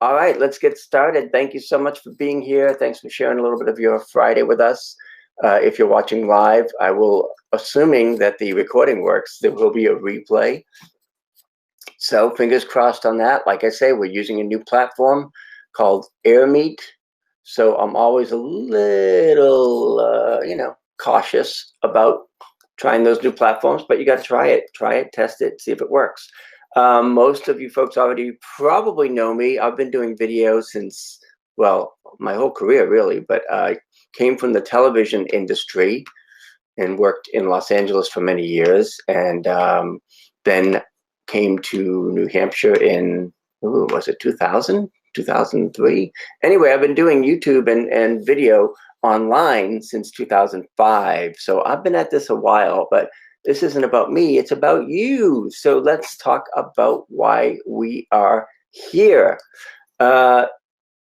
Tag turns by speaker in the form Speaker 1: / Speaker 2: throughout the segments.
Speaker 1: All right, let's get started. Thank you so much for being here. Thanks for sharing a little bit of your Friday with us. If you're watching live, I will, assuming that the recording works, there will be a replay. So fingers crossed on that. Like I say, we're using a new platform called AirMeet. So I'm always a little, cautious about trying those new platforms, but you got to try it, test it, see if it works. Most of you folks already probably know me. I've been doing videos since, well, my whole career really, but I came from the television industry and worked in Los Angeles for many years, and then came to New Hampshire in, was it 2000, 2003? Anyway, I've been doing YouTube and video online since 2005. So I've been at this a while, but this isn't about me, it's about you. So let's talk about why we are here.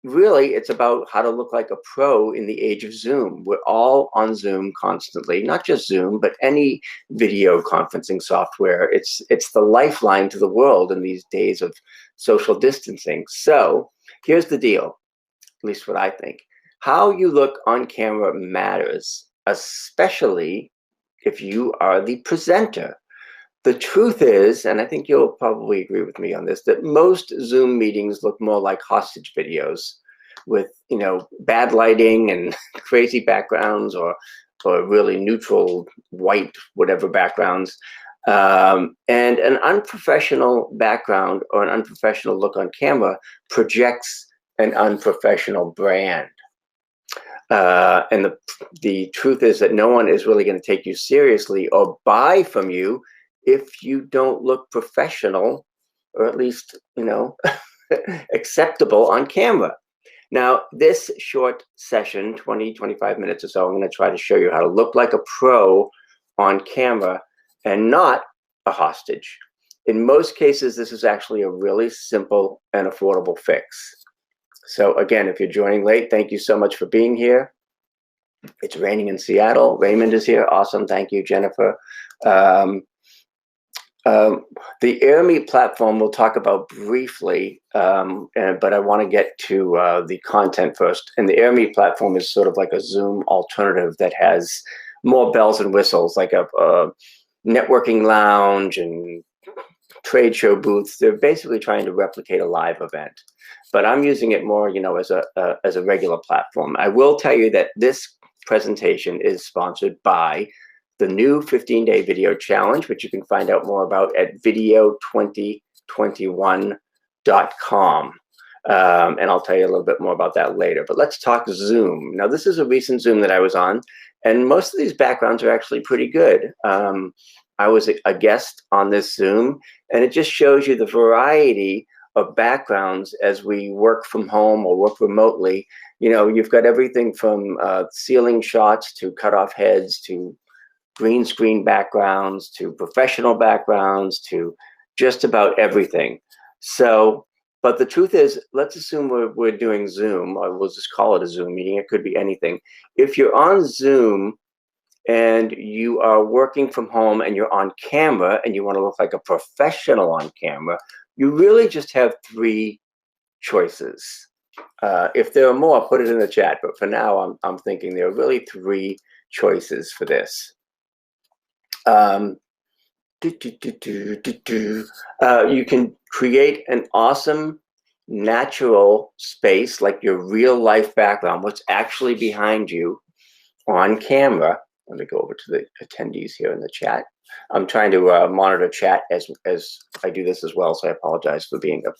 Speaker 1: Really, it's about how to look like a pro in the age of Zoom. We're all on Zoom constantly, not just Zoom, but any video conferencing software. It's the lifeline to the world in these days of social distancing. So here's the deal, at least what I think. How you look on camera matters, especially if you are the presenter. The truth is, and I think you'll probably agree with me on this, that most Zoom meetings look more like hostage videos with, bad lighting and crazy backgrounds or really neutral white, whatever backgrounds. And an unprofessional background or an unprofessional look on camera projects an unprofessional brand. And the truth is that no one is really going to take you seriously or buy from you if you don't look professional, or at least, acceptable on camera. Now, this short session, 20, 25 minutes or so, I'm going to try to show you how to look like a pro on camera and not a hostage. In most cases, this is actually a really simple and affordable fix. So again, if you're joining late, thank you so much for being here. It's raining in Seattle. Raymond is here. Awesome. Thank you, Jennifer. The AirMeet platform we'll talk about briefly, but I want to get to the content first. And the AirMeet platform is sort of like a Zoom alternative that has more bells and whistles, like a networking lounge and trade show booths. They're basically trying to replicate a live event, but I'm using it more, as a regular platform. I will tell you that this presentation is sponsored by the new 15-day video challenge, which you can find out more about at video2021.com. And I'll tell you a little bit more about that later. But let's talk Zoom. Now, this is a recent Zoom that I was on, and most of these backgrounds are actually pretty good. I was a guest on this Zoom, and it just shows you the variety of backgrounds as we work from home or work remotely. You've got everything from ceiling shots to cut off heads to green screen backgrounds to professional backgrounds to just about everything. So, but the truth is, let's assume we're doing Zoom, or we'll just call it a Zoom meeting. It could be anything. If you're on Zoom and you are working from home and you're on camera and you want to look like a professional on camera, you really just have three choices. If there are more, I'll put it in the chat. But for now, I'm thinking there are really three choices for this. You can create an awesome natural space, like your real life background, what's actually behind you on camera. Let me go over to the attendees here in the chat. I'm trying to monitor chat as I do this as well, so I apologize for being a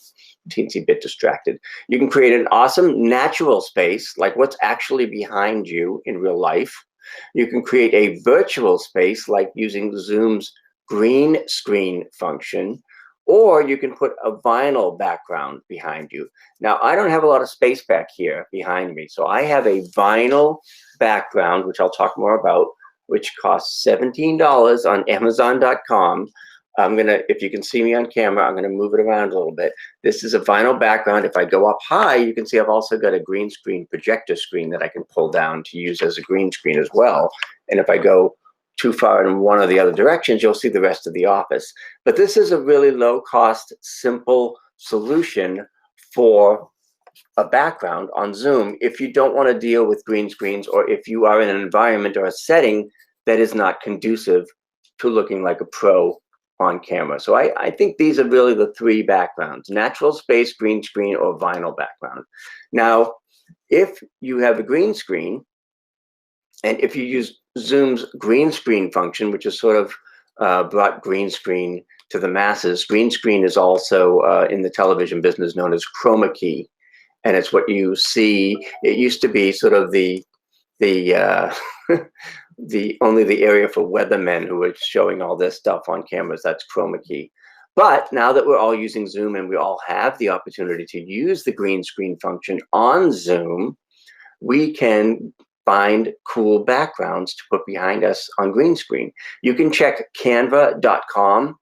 Speaker 1: teensy bit distracted. You can create an awesome natural space, like what's actually behind you in real life. You can create a virtual space, like using Zoom's green screen function, or you can put a vinyl background behind you. Now, I don't have a lot of space back here behind me, so I have a vinyl background, which I'll talk more about, which costs $17 on Amazon.com. If you can see me on camera, I'm gonna move it around a little bit. This is a vinyl background. If I go up high, you can see I've also got a green screen projector screen that I can pull down to use as a green screen as well. And if I go too far in one or the other directions, you'll see the rest of the office. But this is a really low cost, simple solution for a background on Zoom if you don't want to deal with green screens, or if you are in an environment or a setting that is not conducive to looking like a pro on camera. So I think these are really the three backgrounds: natural space, green screen, or vinyl background. Now, if you have a green screen, and if you use Zoom's green screen function, which is sort of brought green screen to the masses, green screen is also in the television business known as chroma key. And it's what you see. It used to be sort of the only the area for weathermen who were showing all this stuff on cameras. That's chroma key. But now that we're all using Zoom and we all have the opportunity to use the green screen function on Zoom, we can find cool backgrounds to put behind us on green screen. You can check canva.com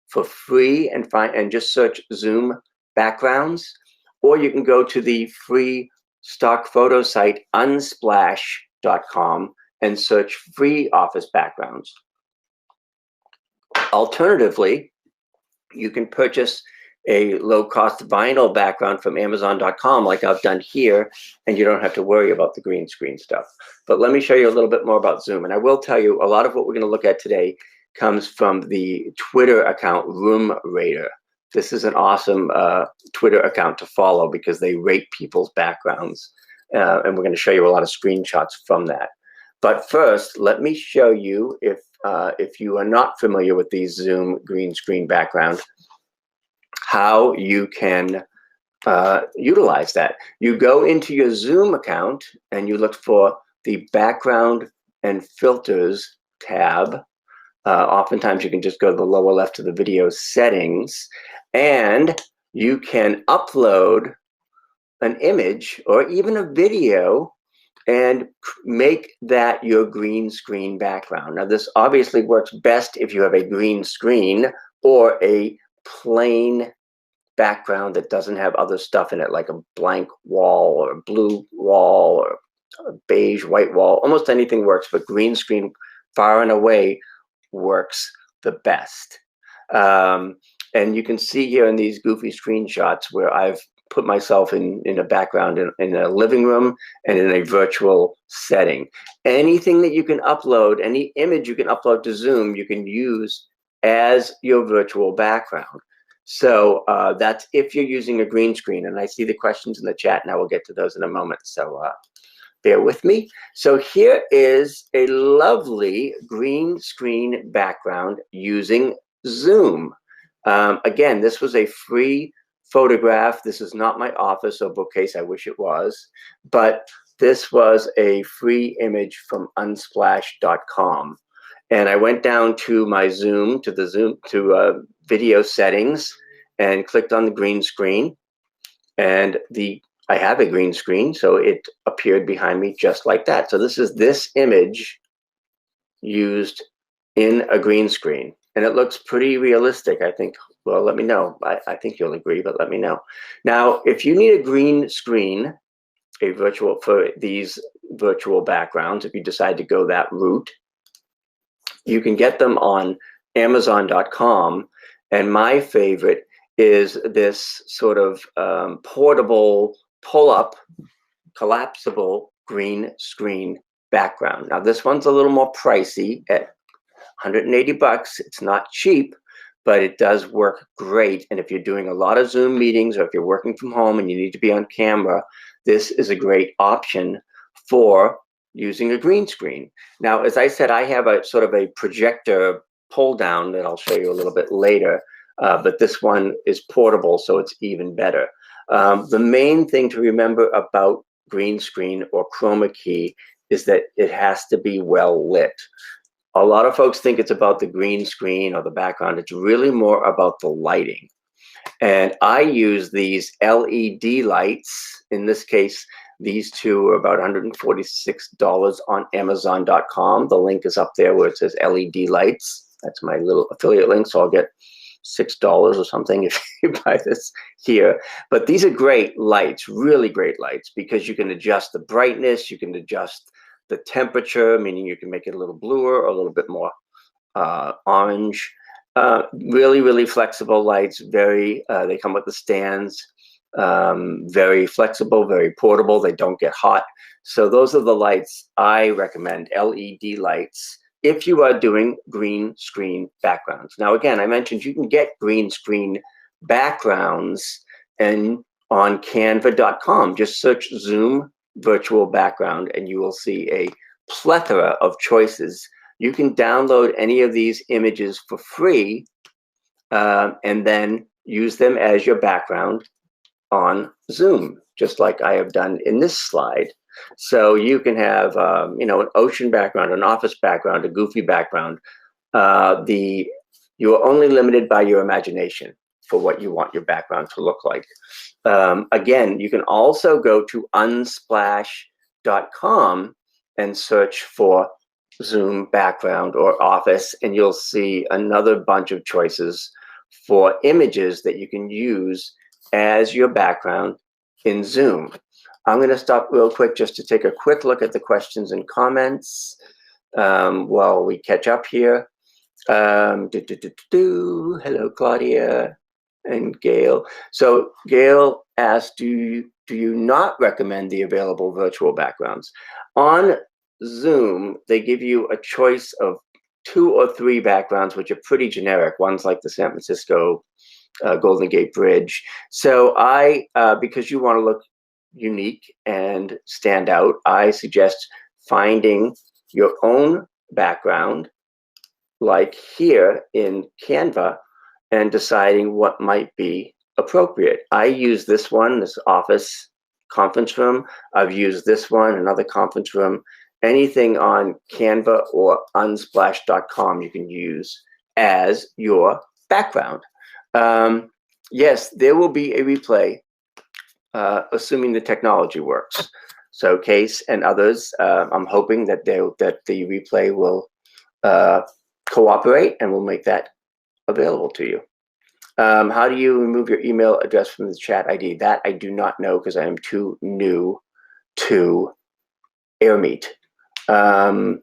Speaker 1: for free and just search Zoom backgrounds, or you can go to the free stock photo site unsplash.com and search free office backgrounds. Alternatively, you can purchase a low-cost vinyl background from Amazon.com like I've done here, and you don't have to worry about the green screen stuff. But let me show you a little bit more about Zoom. And I will tell you, a lot of what we're going to look at today comes from the Twitter account Room Rater. This is an awesome Twitter account to follow because they rate people's backgrounds. And we're going to show you a lot of screenshots from that. But first, let me show you, if you are not familiar with the Zoom green screen background, how you can utilize that. You go into your Zoom account and you look for the background and filters tab. Oftentimes you can just go to the lower left of the video settings, and you can upload an image or even a video and make that your green screen background. Now, this obviously works best if you have a green screen or a plain background that doesn't have other stuff in it, like a blank wall or a blue wall or a beige white wall. Almost anything works, but green screen far and away works the best. And you can see here in these goofy screenshots where I've put myself in a background in a living room and in a virtual setting. Anything that you can upload, any image you can upload to Zoom, you can use as your virtual background. So that's if you're using a green screen. And I see the questions in the chat, and I will get to those in a moment. So bear with me. So here is a lovely green screen background using Zoom. Again, this was a free photograph. This is not my office or bookcase. I wish it was. But this was a free image from unsplash.com. And I went down to my Zoom, to video settings, and clicked on the green screen. And I have a green screen, so it appeared behind me just like that. So this is this image used in a green screen. And it looks pretty realistic, I think. Well, let me know. I think you'll agree, but let me know. Now, if you need a green screen, for these virtual backgrounds, if you decide to go that route, you can get them on Amazon.com. And my favorite is this sort of portable, pull-up, collapsible green screen background. Now, this one's a little more pricey at 180 bucks. It's not cheap, but it does work great. And if you're doing a lot of Zoom meetings, or if you're working from home and you need to be on camera, this is a great option for using a green screen. Now, as I said, I have a sort of a projector pull down that I'll show you a little bit later, but this one is portable, so it's even better. The main thing to remember about green screen or chroma key is that it has to be well lit. A lot of folks think it's about the green screen or the background. It's really more about the lighting. And I use these LED lights. In this case, these two are about $146 on Amazon.com. The link is up there where it says LED lights. That's my little affiliate link, so I'll get $6 or something if you buy this here. But these are great lights, really great lights, because you can adjust the brightness, you can adjust the temperature, meaning you can make it a little bluer or a little bit more orange. Really, really flexible lights. They come with the stands. very flexible, very portable. They don't get hot. So those are the lights I recommend, LED lights, if you are doing green screen backgrounds. Now, again, I mentioned you can get green screen backgrounds and on canva.com. Just search Zoom virtual background and you will see a plethora of choices. You can download any of these images for free and then use them as your background on Zoom, just like I have done in this slide. So you can have, you know, an ocean background, an office background, a goofy background. You are only limited by your imagination for what you want your background to look like. Again, you can also go to unsplash.com and search for Zoom background or office, and you'll see another bunch of choices for images that you can use as your background in Zoom. I'm going to stop real quick just to take a quick look at the questions and comments while we catch up here. Hello, Claudia and Gail. So Gail asked, do you not recommend the available virtual backgrounds? On Zoom, they give you a choice of 2 or 3 backgrounds, which are pretty generic. One's like the San Francisco Golden Gate Bridge. So because you want to look unique and stand out, I suggest finding your own background, like here in Canva, and deciding what might be appropriate. I use this one, this office conference room. I've used this one, another conference room. Anything on Canva or unsplash.com you can use as your background. Yes, there will be a replay, assuming the technology works. So Case and others, I'm hoping that the replay will cooperate and we'll make that available to you. How do you remove your email address from the chat ID? That I do not know because I am too new to AirMeet. I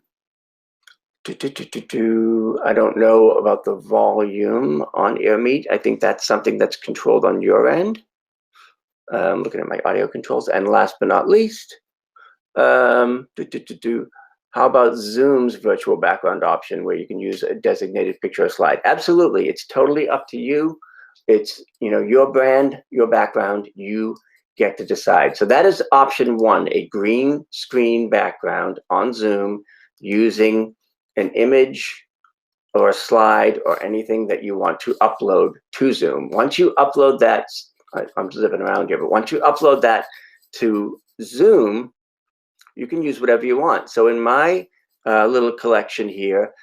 Speaker 1: don't know about the volume on AirMeet. I think that's something that's controlled on your end. Looking at my audio controls. And last but not least, how about Zoom's virtual background option where you can use a designated picture or slide? Absolutely. It's totally up to you. It's, you know, your brand, your background, you get to decide. So that is option 1, a green screen background on Zoom using an image or a slide or anything that you want to upload to Zoom. Once you upload that, I'm zipping around here, but once you upload that to Zoom, you can use whatever you want. So in my little collection here,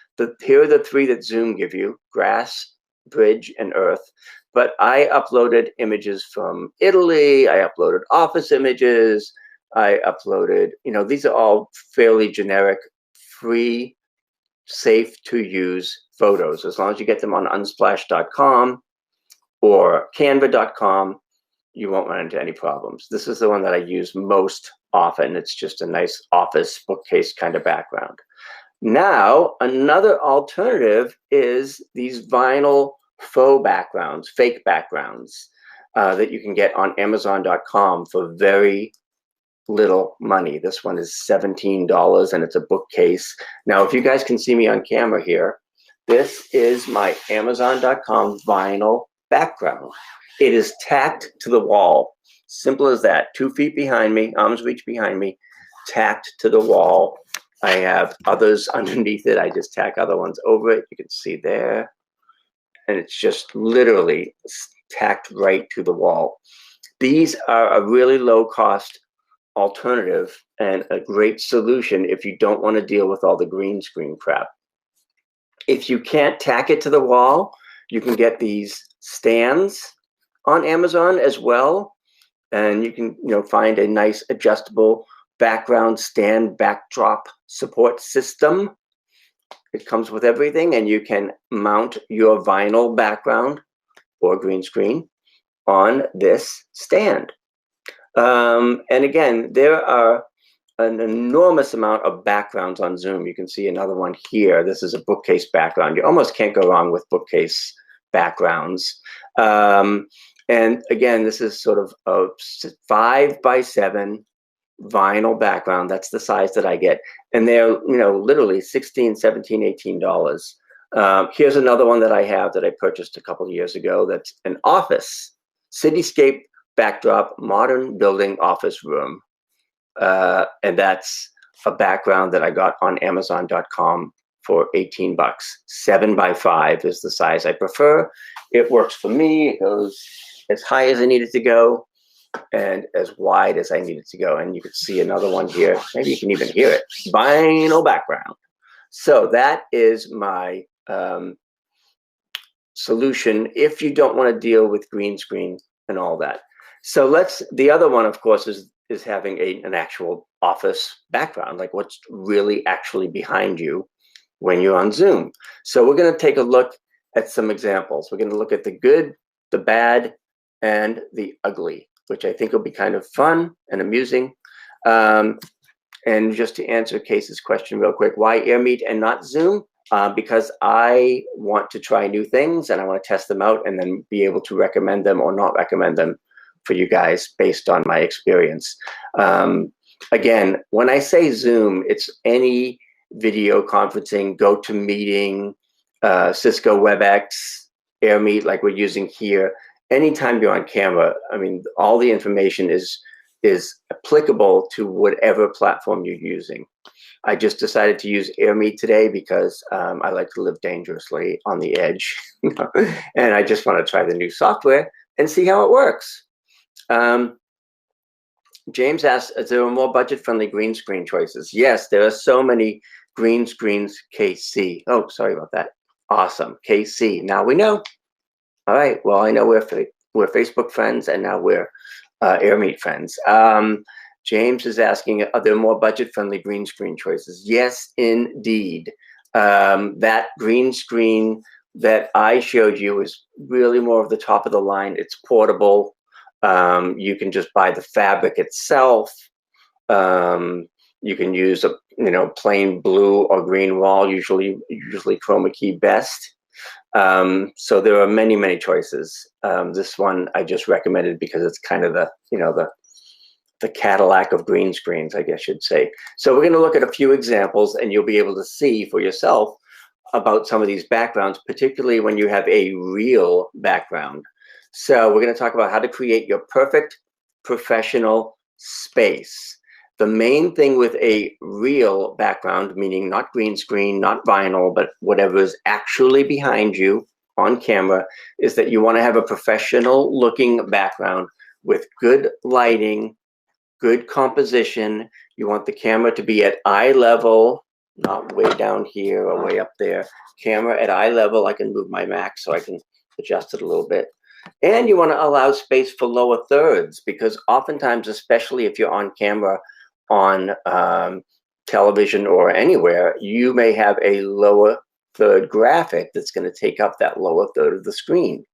Speaker 1: here are the 3 that Zoom give you: grass, bridge, and earth. But I uploaded images from Italy. I uploaded office images. I uploaded, you know, these are all fairly generic, free, safe to use photos. As long as you get them on unsplash.com or canva.com, you won't run into any problems. This is the one that I use most often. It's just a nice office bookcase kind of background. Now, another alternative is these vinyl faux backgrounds, fake backgrounds that you can get on Amazon.com for very little money. This one is $17 and it's a bookcase. Now, if you guys can see me on camera here, this is my Amazon.com vinyl background. It is tacked to the wall. Simple as that. 2 feet behind me, arm's reach behind me, tacked to the wall. I have others underneath it. I just tack other ones over it. You can see there. And it's just literally tacked right to the wall. These are a really low cost alternative and a great solution if you don't want to deal with all the green screen crap. If you can't tack it to the wall, you can get these stands on Amazon as well. And you can, you know, find a nice adjustable background stand backdrop support system. It comes with everything, and you can mount your vinyl background or green screen on this stand. And again, there are an enormous amount of backgrounds on Zoom. You can see another one here. This is a bookcase background. You almost can't go wrong with bookcase backgrounds. And again, this is sort of a 5x7 vinyl background. That's the size that I get. And they're, literally $16, $17, $18. Here's another one that I have that I purchased a couple of years ago. That's an office, cityscape backdrop, modern building office room. And that's a background that I got on Amazon.com for $18. 7x5 is the size I prefer. It works for me. It goes as high as I need it to go and as wide as I need it to go. And you can see another one here. Maybe you can even hear it. Vinyl background. So that is my solution if you don't want to deal with green screen and all that. So the other one, of course, is having an actual office background, like what's really actually behind you when you're on Zoom. So we're going to take a look at some examples. We're going to look at the good, the bad, and the ugly, which I think will be kind of fun and amusing. And just to answer Case's question real quick, why AirMeet and not Zoom? Because I want to try new things and I want to test them out and then be able to recommend them or not recommend them for you guys based on my experience. Again, when I say Zoom, it's any video conferencing, GoToMeeting, Cisco WebEx, AirMeet like we're using here. Anytime you're on camera, I mean, all the information is applicable to whatever platform you're using. I just decided to use AirMeet today because I like to live dangerously on the edge. And I just want to try the new software and see how it works. James asks, is there more budget-friendly green screen choices? Yes, there are so many green screens, KC. Oh, sorry about that. Awesome, KC. Now we know. All right, well, I know we're Facebook friends, and now we're AirMeet friends. James is asking, are there more budget-friendly green screen choices? Yes, indeed. That green screen that I showed you is really more of the top of the line. It's portable. You can just buy the fabric itself. You can use a plain blue or green wall, usually chroma key best. So there are many, many choices. This one I just recommended because it's kind of the Cadillac of green screens, I guess you'd say. So we're going to look at a few examples and you'll be able to see for yourself about some of these backgrounds, particularly when you have a real background. So we're going to talk about how to create your perfect professional space. The main thing with a real background, meaning not green screen, not vinyl, but whatever is actually behind you on camera, is that you want to have a professional looking background with good lighting, good composition. You want the camera to be at eye level, not way down here or way up there. Camera at eye level. I can move my Mac so I can adjust it a little bit. And you want to allow space for lower thirds, because oftentimes, especially if you're on camera on television or anywhere, you may have a lower third graphic that's going to take up that lower third of the screen.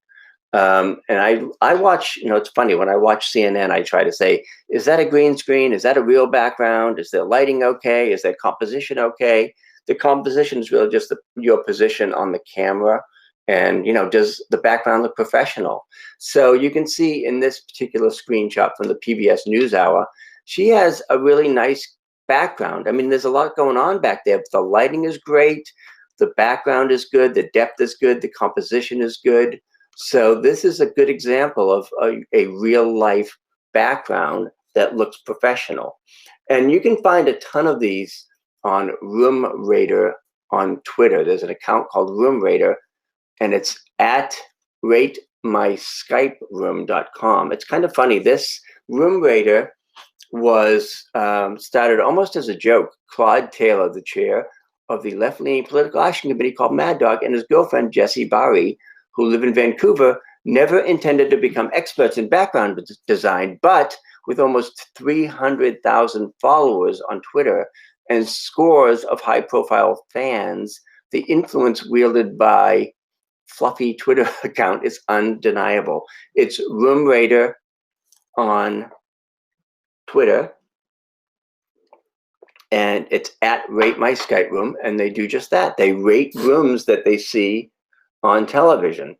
Speaker 1: And I watch, it's funny, when I watch CNN, I try to say, is that a green screen? Is that a real background? Is their lighting okay? Is their composition okay? The composition is really just your position on the camera. And, does the background look professional? So you can see in this particular screenshot from the PBS NewsHour, she has a really nice background. I mean, there's a lot going on back there, but the lighting is great. The background is good. The depth is good. The composition is good. So this is a good example of a real life background that looks professional. And you can find a ton of these on Room Rater on Twitter. There's an account called Room Rater, and it's at ratemyskyperoom.com. It's kind of funny. This Room Rater was started almost as a joke. Claude Taylor, the chair of the left-leaning political action committee called Mad Dog, and his girlfriend, Jessie Barry, who live in Vancouver, never intended to become experts in background design, but with almost 300,000 followers on Twitter and scores of high-profile fans, the influence wielded by fluffy Twitter account is undeniable. It's Room Rater on Twitter, and it's at Rate My Skype Room, and they do just that. They rate rooms that they see on television.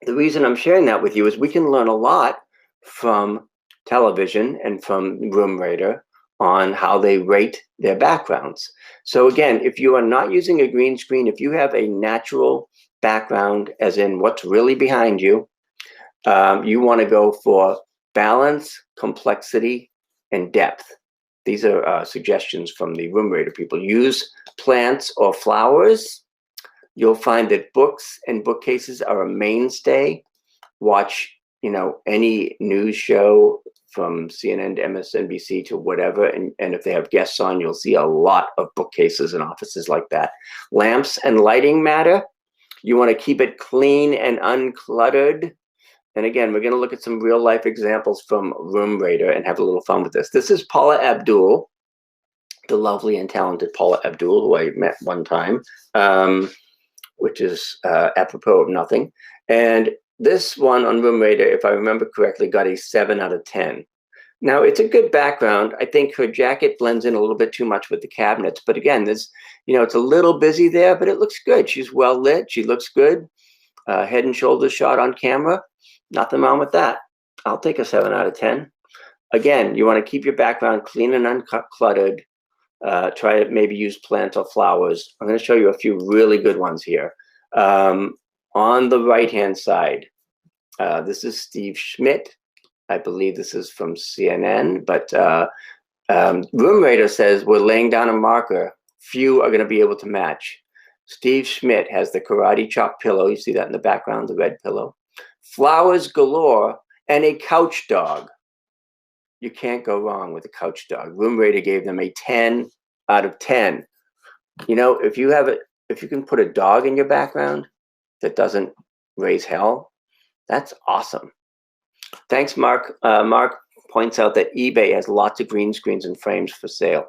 Speaker 1: The reason I'm sharing that with you is we can learn a lot from television and from Room Rater on how they rate their backgrounds. So again, if you are not using a green screen, if you have a natural background, as in what's really behind you, you want to go for balance, complexity, and depth. These are suggestions from the Room Rater people. Use plants or flowers. You'll find that books and bookcases are a mainstay. Watch, any news show from CNN to MSNBC to whatever, and if they have guests on, you'll see a lot of bookcases and offices like that. Lamps and lighting matter. You want to keep it clean and uncluttered. And again, we're going to look at some real life examples from Room Rater and have a little fun with this. This is Paula Abdul, the lovely and talented Paula Abdul, who I met one time, which is apropos of nothing. And this one on Room Rater, if I remember correctly, got a 7 out of 10. Now, it's a good background. I think her jacket blends in a little bit too much with the cabinets. But again, there's, it's a little busy there, but it looks good. She's well lit. She looks good. Head and shoulders shot on camera. Nothing wrong with that. I'll take a 7 out of 10. Again, you want to keep your background clean and uncluttered. Try to maybe use plants or flowers. I'm going to show you a few really good ones here. On the right-hand side, this is Steve Schmidt. I believe this is from CNN, but Room Rater says we're laying down a marker. Few are going to be able to match. Steve Schmidt has the karate chop pillow. You see that in the background, the red pillow. Flowers galore and a couch dog. You can't go wrong with a couch dog. Room Rater gave them a 10 out of 10. If you can put a dog in your background that doesn't raise hell, that's awesome. Thanks, Mark. Mark points out that eBay has lots of green screens and frames for sale.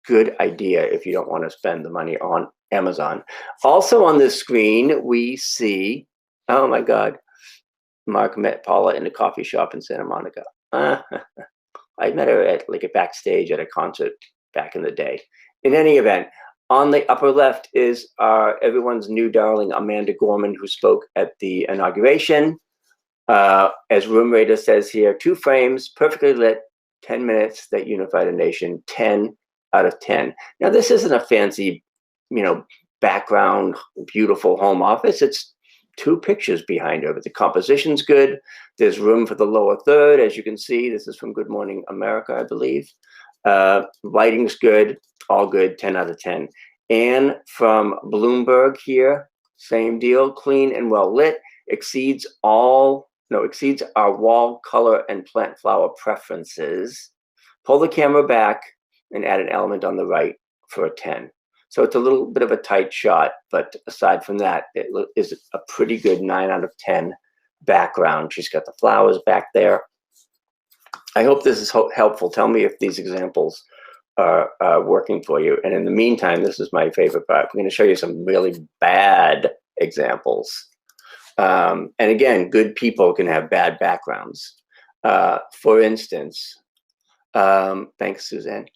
Speaker 1: Good idea if you don't want to spend the money on Amazon. Also on this screen, we see, oh my God, Mark met Paula in a coffee shop in Santa Monica. I met her at a backstage at a concert back in the day. In any event, on the upper left is everyone's new darling, Amanda Gorman, who spoke at the inauguration. As Room Rater says here, 2 frames, perfectly lit, 10 minutes that unified a nation, 10 out of 10. Now, this isn't a fancy, background, beautiful home office. It's 2 pictures behind her, but the composition's good. There's room for the lower third, as you can see. This is from Good Morning America, I believe. Lighting's good, all good, 10 out of 10. And from Bloomberg here, same deal, clean and well lit, exceeds our wall color and plant flower preferences. Pull the camera back and add an element on the right for a 10. So it's a little bit of a tight shot, but aside from that, it is a pretty good 9 out of 10 background. She's got the flowers back there. I hope this is helpful. Tell me if these examples are working for you. And in the meantime, this is my favorite part. I'm going to show you some really bad examples. And again, good people can have bad backgrounds. For instance, thanks, Suzanne.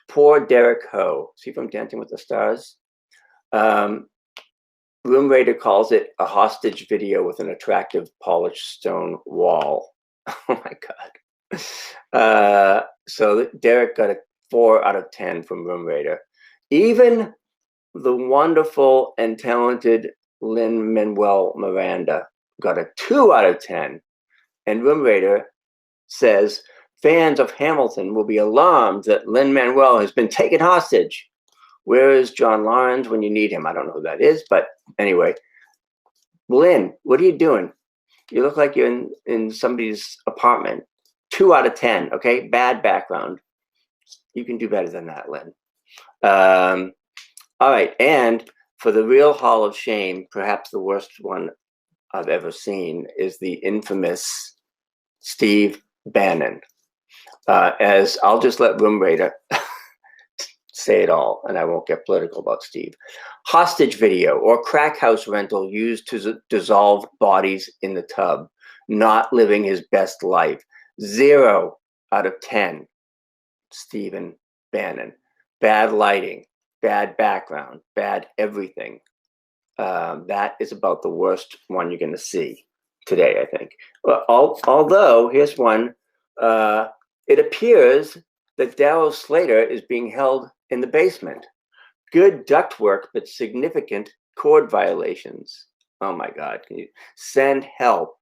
Speaker 1: Poor Derek Ho. See from Dancing with the Stars? Room Rater calls it a hostage video with an attractive polished stone wall. Oh my God. So Derek got a 4 out of 10 from Room Rater. Even the wonderful and talented Lin-Manuel Miranda got a 2 out of 10. And Room Rater says, fans of Hamilton will be alarmed that Lin-Manuel has been taken hostage. Where is John Lawrence when you need him? I don't know who that is, but anyway. Lin, what are you doing? You look like you're in somebody's apartment. 2 out of 10, okay? Bad background. You can do better than that, Lin. All right, and for the real Hall of Shame, perhaps the worst one I've ever seen is the infamous Steve Bannon. As I'll just let Room Rater say it all, and I won't get political about Steve. Hostage video or crack house rental used to dissolve bodies in the tub. Not living his best life. 0 out of 10. Stephen Bannon. Bad lighting, bad background, bad everything. That is about the worst one you're going to see. today, I think. Well, although, here's one. It appears that Darryl Slater is being held in the basement. Good ductwork, but significant cord violations. Oh my God, can you send help?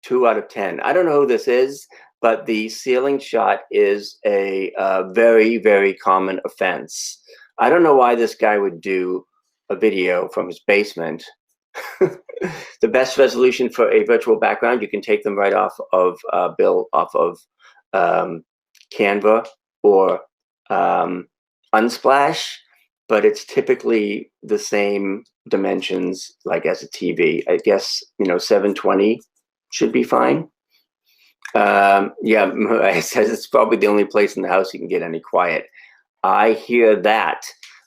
Speaker 1: 2 out of 10. I don't know who this is, but the ceiling shot is a very, very common offense. I don't know why this guy would do a video from his basement. The best resolution for a virtual background, you can take them right off of Bill, off of Canva or Unsplash, but it's typically the same dimensions like as a TV. I guess, 720 should be fine. Yeah, it says it's probably the only place in the house you can get any quiet. I hear that.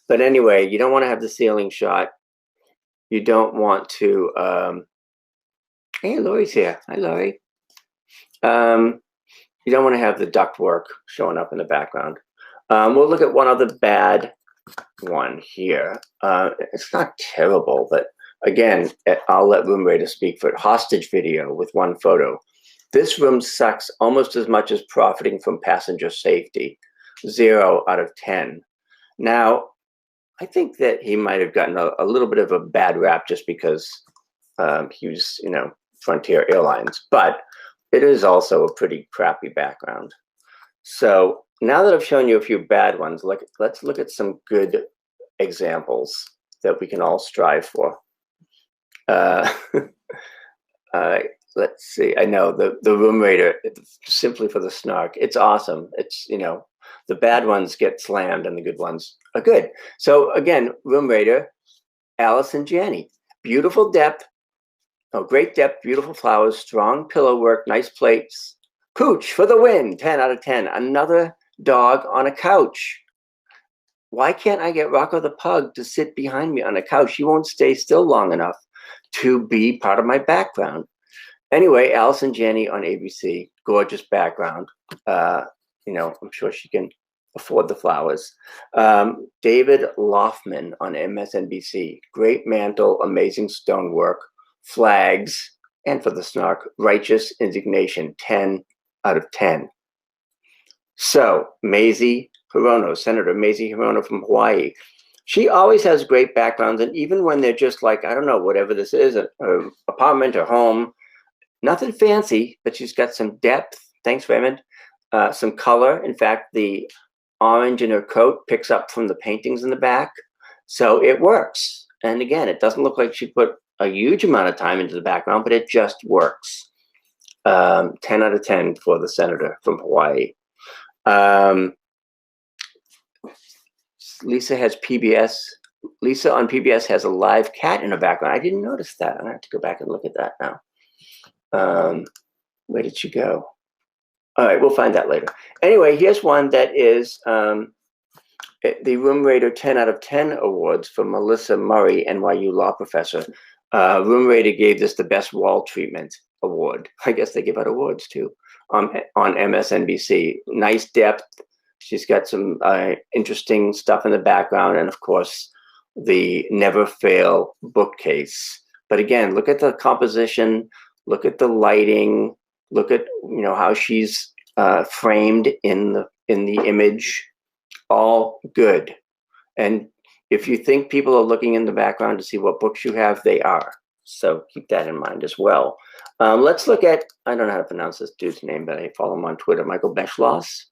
Speaker 1: But anyway, you don't want to have the ceiling shot. You don't want to, hey, Lori's here. Hi, Lori. You don't want to have the ductwork showing up in the background. We'll look at one other bad one here. It's not terrible, but again, I'll let Room Raider speak for it. Hostage video with one photo. This room sucks almost as much as profiting from passenger safety. 0 out of 10. Now, I think that he might have gotten a little bit of a bad rap just because he was, Frontier Airlines, but it is also a pretty crappy background. So now that I've shown you a few bad ones, let's look at some good examples that we can all strive for. Let's see. I know the Room Raider, simply for the snark. It's awesome. It's, the bad ones get slammed and the good ones are good. So again, Room Raider, Alice and Janney. Beautiful depth. Oh, great depth, beautiful flowers, strong pillow work, nice plates. Pooch for the win, 10 out of 10. Another dog on a couch. Why can't I get Rocco the pug to sit behind me on a couch? He won't stay still long enough to be part of my background. Anyway, Alice and Janney on ABC, gorgeous background. I'm sure she can afford the flowers. David Loffman on MSNBC, great mantle, amazing stonework, flags, and for the snark, righteous indignation, 10 out of 10. So, Mazie Hirono, Senator Mazie Hirono from Hawaii. She always has great backgrounds, and even when they're just like, I don't know, whatever this is, an apartment or home, nothing fancy, but she's got some depth. Thanks, Raymond. Some color. In fact, the orange in her coat picks up from the paintings in the back. So it works. And again, it doesn't look like she put a huge amount of time into the background, but it just works. 10 out of 10 for the senator from Hawaii. Lisa has PBS. Lisa on PBS has a live cat in her background. I didn't notice that. I have to go back and look at that now. Where did she go? All right, we'll find that later. Anyway, here's one that is the Room Raider 10 out of 10 awards for Melissa Murray, NYU law professor. Room Raider gave this the best wall treatment award. I guess they give out awards too on MSNBC. Nice depth. She's got some interesting stuff in the background, and of course, the Never Fail bookcase. But again, look at the composition. Look at the lighting. Look at how she's framed in the image. All good. And if you think people are looking in the background to see what books you have, they are. So keep that in mind as well. Let's look at, I don't know how to pronounce this dude's name, but I follow him on Twitter, Michael Beckloss.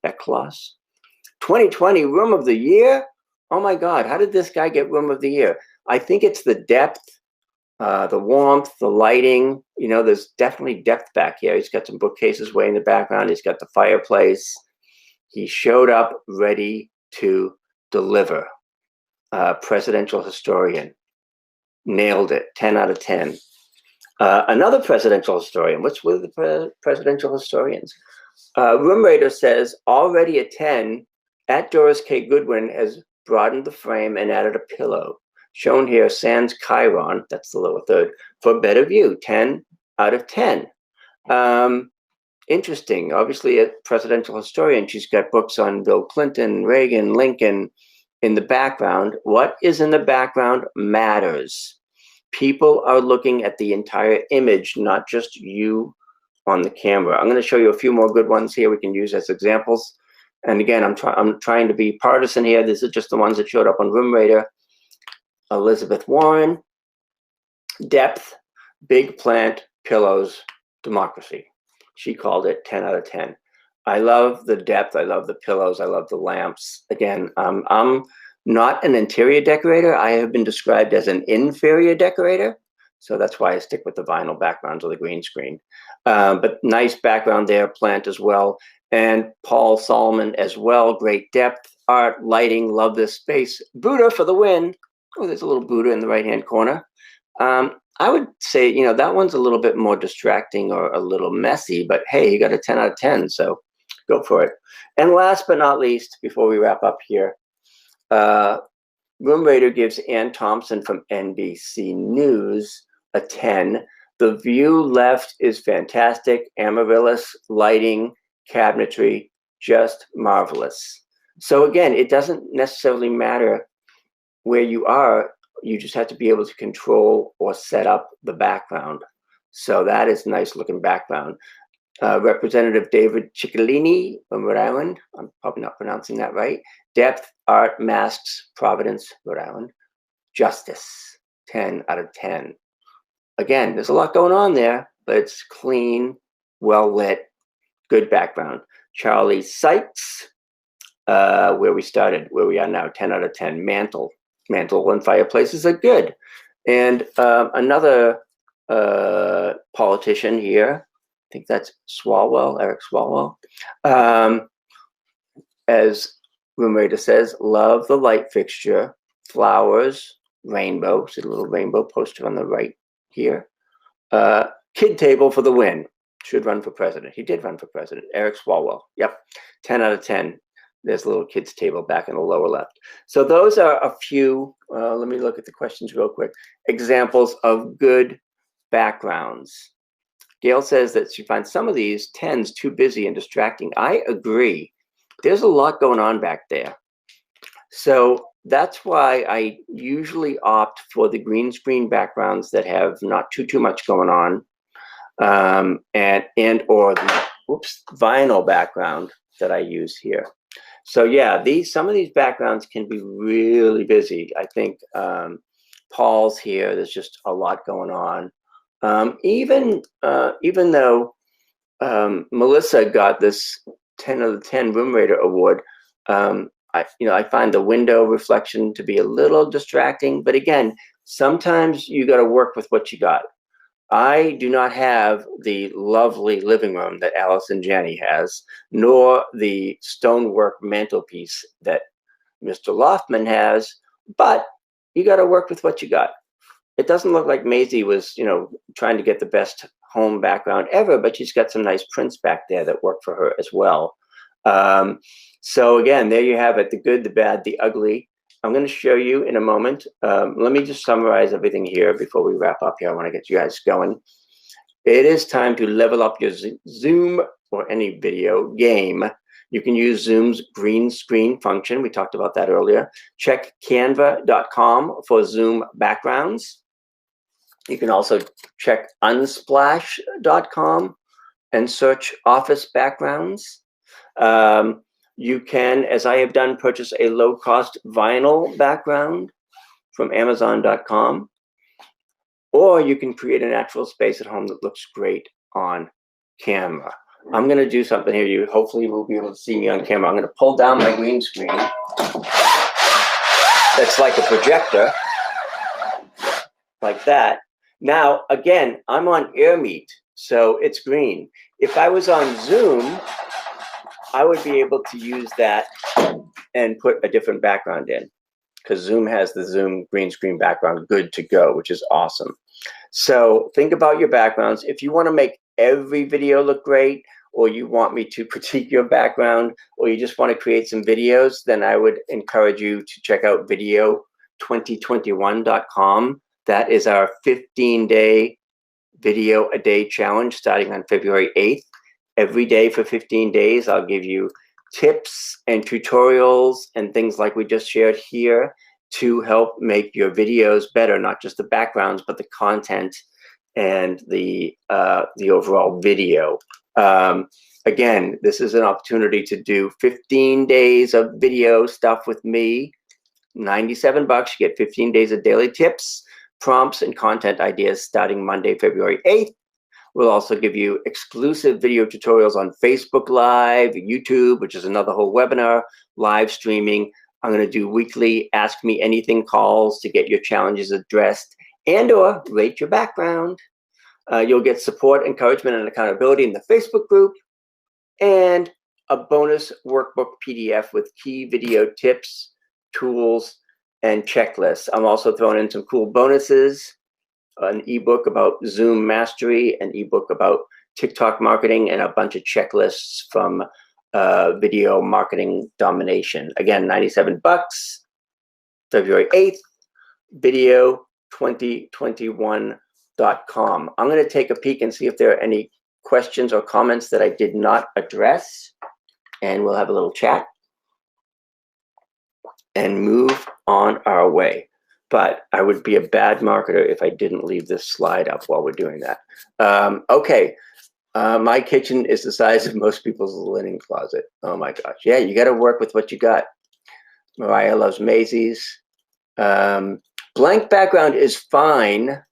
Speaker 1: 2020 Room of the Year. Oh my God, how did this guy get Room of the Year? I think it's the depth, the warmth, the lighting. There's definitely depth back here. He's got some bookcases way in the background. He's got the fireplace. He showed up ready to deliver. Presidential historian. Nailed it. 10 out of 10. Another presidential historian. What's with the presidential historians? Room Raider says, already a 10, at Doris K. Goodwin has broadened the frame and added a pillow. Shown here, sans Chiron, that's the lower third, for better view, 10 out of 10. Interesting. Obviously, a presidential historian. She's got books on Bill Clinton, Reagan, Lincoln in the background. What is in the background matters. People are looking at the entire image, not just you on the camera. I'm going to show you a few more good ones here we can use as examples. And again, I'm trying to be partisan here. These are just the ones that showed up on Room Rater. Elizabeth Warren, depth, big plant, pillows, democracy. She called it 10 out of 10. I love the depth. I love the pillows. I love the lamps. Again, I'm not an interior decorator. I have been described as an inferior decorator. So that's why I stick with the vinyl backgrounds or the green screen. But nice background there, plant as well. And Paul Solomon as well. Great depth, art, lighting. Love this space. Buddha for the win. Oh, there's a little Buddha in the right-hand corner. I would say, you know, that one's a little bit more distracting or a little messy, but hey, you got a 10 out of 10, so go for it. And last but not least, before we wrap up here, Room Rater gives Ann Thompson from NBC News a 10. The view left is fantastic. Amaryllis, lighting, cabinetry, just marvelous. So again, it doesn't necessarily matter where you are. You just have to be able to control or set up the background. So that is a nice looking background. Representative David Ciccolini from Rhode Island. I'm probably not pronouncing that right. Depth, art, masks, Providence, Rhode Island. Justice, 10 out of 10. Again, there's a lot going on there, but it's clean, well lit, good background. Charlie Sykes, where we started, where we are now, 10 out of 10. Mantle and fireplaces are good. And another politician here, I think that's Swalwell, Eric Swalwell. As Room Rater says, love the light fixture, flowers, rainbow. See the little rainbow poster on the right here. Kid table for the win. Should run for president. He did run for president. Eric Swalwell. Yep, 10 out of 10. There's a little kids table back in the lower left. So those are a few, let me look at the questions real quick, examples of good backgrounds. Gail says that she finds some of these 10s too busy and distracting. I agree. There's a lot going on back there. So that's why I usually opt for the green screen backgrounds that have not too much going on, and or the vinyl background that I use here. So yeah, some of these backgrounds can be really busy. I think Paul's here. There's just a lot going on. Even though Melissa got this 10 out of 10 Room Rater award, I find the window reflection to be a little distracting. But again, sometimes you got to work with what you got. I do not have the lovely living room that Alice and Jenny has, nor the stonework mantelpiece that Mr. Loftman has, but you got to work with what you got. It doesn't look like Maisie was, trying to get the best home background ever, but she's got some nice prints back there that work for her as well. So again, there you have it, the good, the bad, the ugly. I'm going to show you in a moment. Let me just summarize everything here before we wrap up here. I want to get you guys going. It is time to level up your Zoom or any video game. You can use Zoom's green screen function. We talked about that earlier. Check canva.com for Zoom backgrounds. You can also check unsplash.com and search office backgrounds. You can, as I have done, purchase a low-cost vinyl background from Amazon.com, or you can create an actual space at home that looks great on camera. I'm going to do something here. You hopefully will be able to see me on camera. I'm going to pull down my green screen. That's like a projector, like that. Now, again, I'm on AirMeet, so it's green. If I was on Zoom, I would be able to use that and put a different background in, because Zoom has the Zoom green screen background good to go, which is awesome. So think about your backgrounds. If you want to make every video look great, or you want me to critique your background, or you just want to create some videos, then I would encourage you to check out video2021.com. That is our 15-day video a day challenge starting on February 8th. Every day for 15 days, I'll give you tips and tutorials and things like we just shared here. to help make your videos better, not just the backgrounds, but the content and the overall video. Again, this is an opportunity to do 15 days of video stuff with me. $97. You get 15 days of daily tips, prompts, and content ideas starting Monday, February 8th. We'll also give you exclusive video tutorials on Facebook Live, YouTube, which is another whole webinar, live streaming. I'm going to do weekly Ask Me Anything calls to get your challenges addressed and or rate your background. You'll get support, encouragement, and accountability in the Facebook group, and a bonus workbook PDF with key video tips, tools, and checklists. I'm also throwing in some cool bonuses, an ebook about Zoom mastery, an ebook about TikTok marketing, and a bunch of checklists from video marketing domination. Again, $97, February 8th, video2021.com. I'm going to take a peek and see if there are any questions or comments that I did not address, and we'll have a little chat and move on our way. But I would be a bad marketer if I didn't leave this slide up while we're doing that. Okay, my kitchen is the size of most people's linen closet. Oh my gosh, yeah, you got to work with what you got. Mariah loves Maisie's. Blank background is fine,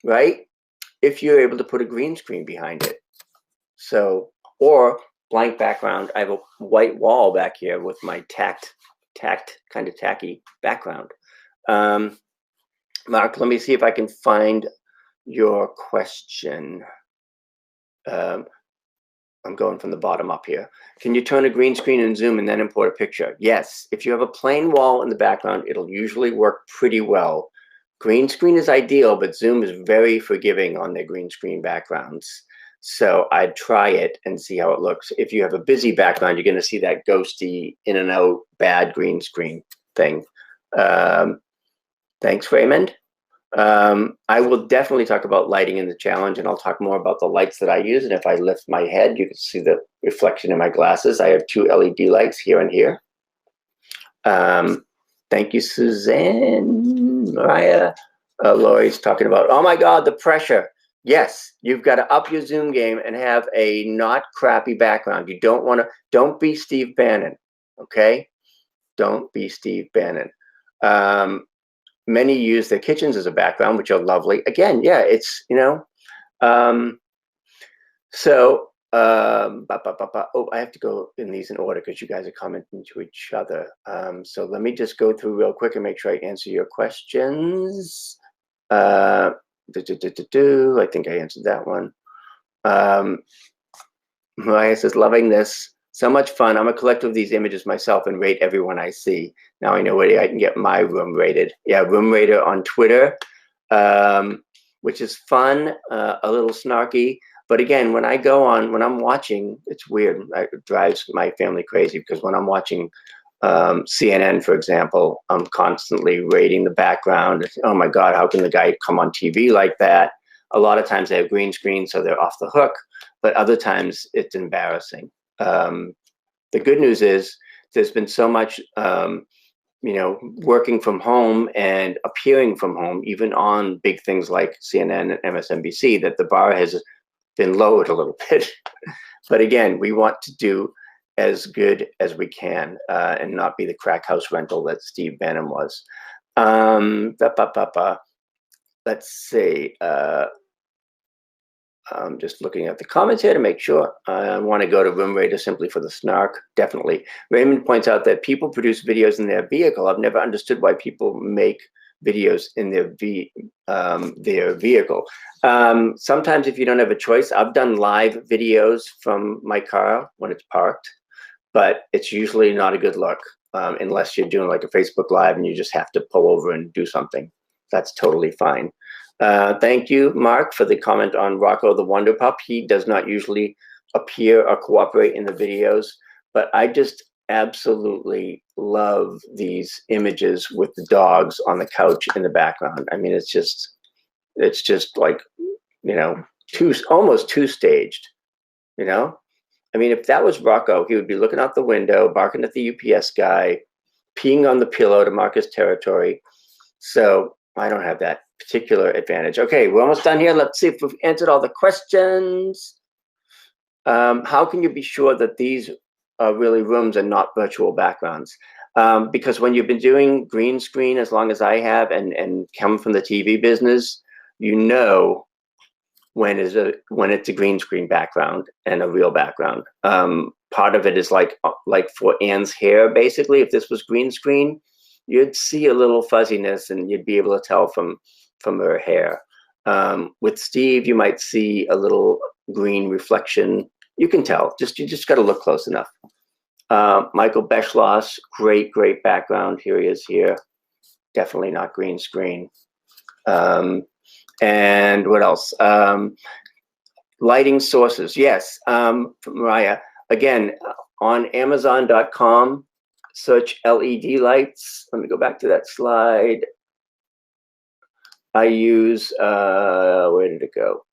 Speaker 1: right? If you're able to put a green screen behind it. So, or blank background, I have a white wall back here with my tacked, kind of tacky background. Mark, let me see if I can find your question. I'm going from the bottom up here. Can you turn a green screen in Zoom and then import a picture? Yes. If you have a plain wall in the background, it'll usually work pretty well. Green screen is ideal, but Zoom is very forgiving on their green screen backgrounds. So I'd try it and see how it looks. If you have a busy background, you're going to see that ghosty, in and out, bad green screen thing. Thanks, Raymond. I will definitely talk about lighting in the challenge, and I'll talk more about the lights that I use. And if I lift my head, you can see the reflection in my glasses. I have 2 LED lights here and here. Thank you, Suzanne. Mariah. Lori's talking about, oh my God, the pressure. Yes, you've got to up your Zoom game and have a not crappy background. You don't want to, don't be Steve Bannon, okay? Don't be Steve Bannon. Many use their kitchens as a background, which are lovely. Again, yeah, it's, you know, oh, I have to go in these in order because you guys are commenting to each other. So let me just go through real quick and make sure I answer your questions. I think I answered that one. Mariah says, loving this. So much fun. I'm a collector of these images myself and rate everyone I see. Now I know where I can get my room rated. Yeah, Room Rater on Twitter, which is fun, a little snarky. But again, when I go on, when I'm watching, it's weird. It drives my family crazy because when I'm watching CNN, for example, I'm constantly rating the background. Oh my God, how can the guy come on TV like that? A lot of times they have green screen, so they're off the hook. But other times it's embarrassing. The good news is there's been so much, you know, working from home and appearing from home, even on big things like CNN and MSNBC, that the bar has been lowered a little bit. But again, we want to do as good as we can and not be the crack house rental that Steve Bannon was. Let's see. I'm just looking at the comments here to make sure. I want to go to Room Rater simply for the snark. Definitely. Raymond points out that people produce videos in their vehicle. I've never understood why people make videos in their vehicle. Sometimes if you don't have a choice, I've done live videos from my car when it's parked, but it's usually not a good look unless you're doing like a Facebook Live and you just have to pull over and do something. That's totally fine. Thank you, Mark, for the comment on Rocco the Wonder Pup. He does not usually appear or cooperate in the videos, but I just absolutely love these images with the dogs on the couch in the background. I mean, it's just like, you know, almost two staged, you know? I mean, if that was Rocco, he would be looking out the window, barking at the UPS guy, peeing on the pillow to mark his territory. So I don't have that particular advantage. Okay, we're almost done here. Let's see if we've answered all the questions. How can you be sure that these are really rooms and not virtual backgrounds? Because when you've been doing green screen as long as I have and come from the TV business, you know when it's a green screen background and a real background. Part of it is like for Anne's hair, basically, if this was green screen, you'd see a little fuzziness and you'd be able to tell from her hair. With Steve, you might see a little green reflection. You can tell, you just got to look close enough. Michael Beschloss, great background. Here he is here. Definitely not green screen. And what else? Lighting sources. Yes, Mariah. Again, on Amazon.com, search LED lights. Let me go back to that slide. I use, where did it go?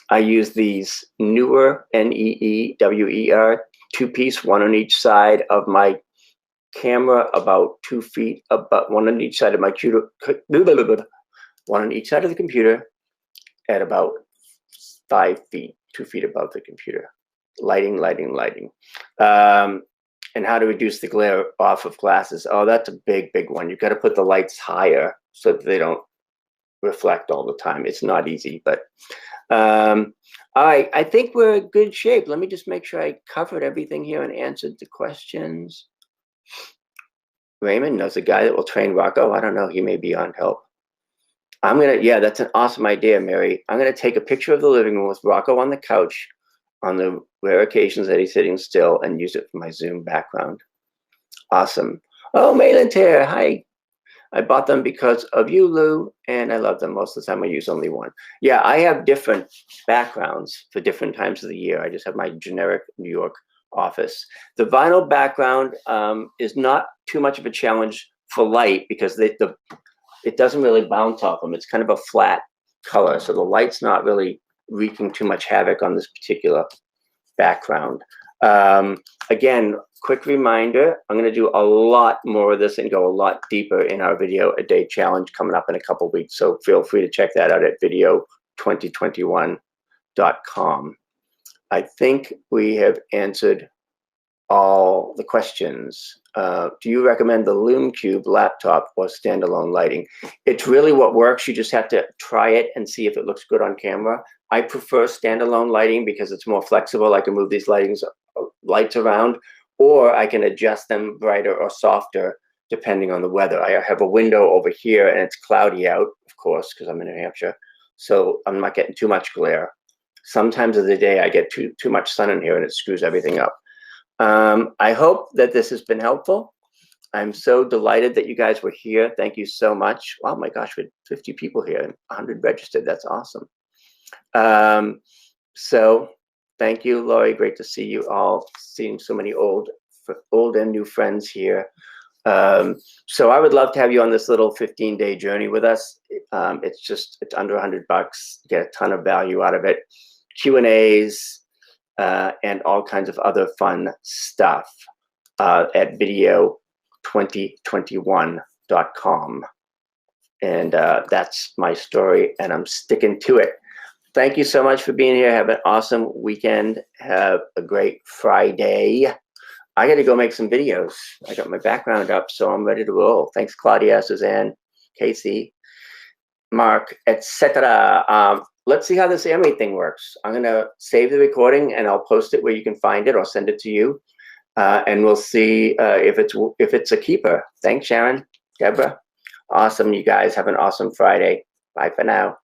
Speaker 1: I use these Neewer, Neewer, two-piece, one on each side of my camera, about 2 feet, about one on each side of my computer, one on each side of the computer at about 5 feet, 2 feet above the computer. Lighting. And how to reduce the glare off of glasses. Oh, that's a big one. You've got to put the lights higher so that they don't reflect all the time. It's not easy, but all right, I think we're in good shape. Let me just make sure I covered everything here and answered the questions. Raymond knows a guy that will train Rocco. I don't know, he may be on help. Yeah, that's an awesome idea, Mary. I'm gonna take a picture of the living room with Rocco on the couch on the rare occasions that he's sitting still and use it for my Zoom background. Awesome. Oh, Maylin's here, hi. I bought them because of you, Lou, and I love them. Most of the time I use only one. Yeah, I have different backgrounds for different times of the year. I just have my generic New York office. The vinyl background is not too much of a challenge for light because it doesn't really bounce off them. It's kind of a flat color, so the light's not really wreaking too much havoc on this particular background. Again, quick reminder, I'm going to do a lot more of this and go a lot deeper in our video a day challenge coming up in a couple weeks. So feel free to check that out at video2021.com. I think we have answered all the questions. Do you recommend the Lume Cube laptop or standalone lighting? It's really what works. You just have to try it and see if it looks good on camera. I prefer standalone lighting because it's more flexible. I can move these lights around, or I can adjust them brighter or softer depending on the weather. I have a window over here and it's cloudy out, of course, because I'm in New Hampshire. So I'm not getting too much glare. Sometimes of the day I get too much sun in here and it screws everything up. I hope that this has been helpful. I'm so delighted that you guys were here. Thank you so much. Oh my gosh, we had 50 people here and 100 registered. That's awesome. So thank you, Laurie. Great to see you all. Seeing so many old and new friends here. So I would love to have you on this little 15-day journey with us. It's under $100. Get a ton of value out of it. Q&As and all kinds of other fun stuff at video2021.com. And that's my story, and I'm sticking to it. Thank you so much for being here. Have an awesome weekend. Have a great Friday. I got to go make some videos. I got my background up, so I'm ready to roll. Thanks, Claudia, Suzanne, Casey, Mark, etc. Let's see how this Amway thing works. I'm going to save the recording, and I'll post it where you can find it or send it to you. And we'll see if it's a keeper. Thanks, Sharon, Deborah. Awesome, you guys. Have an awesome Friday. Bye for now.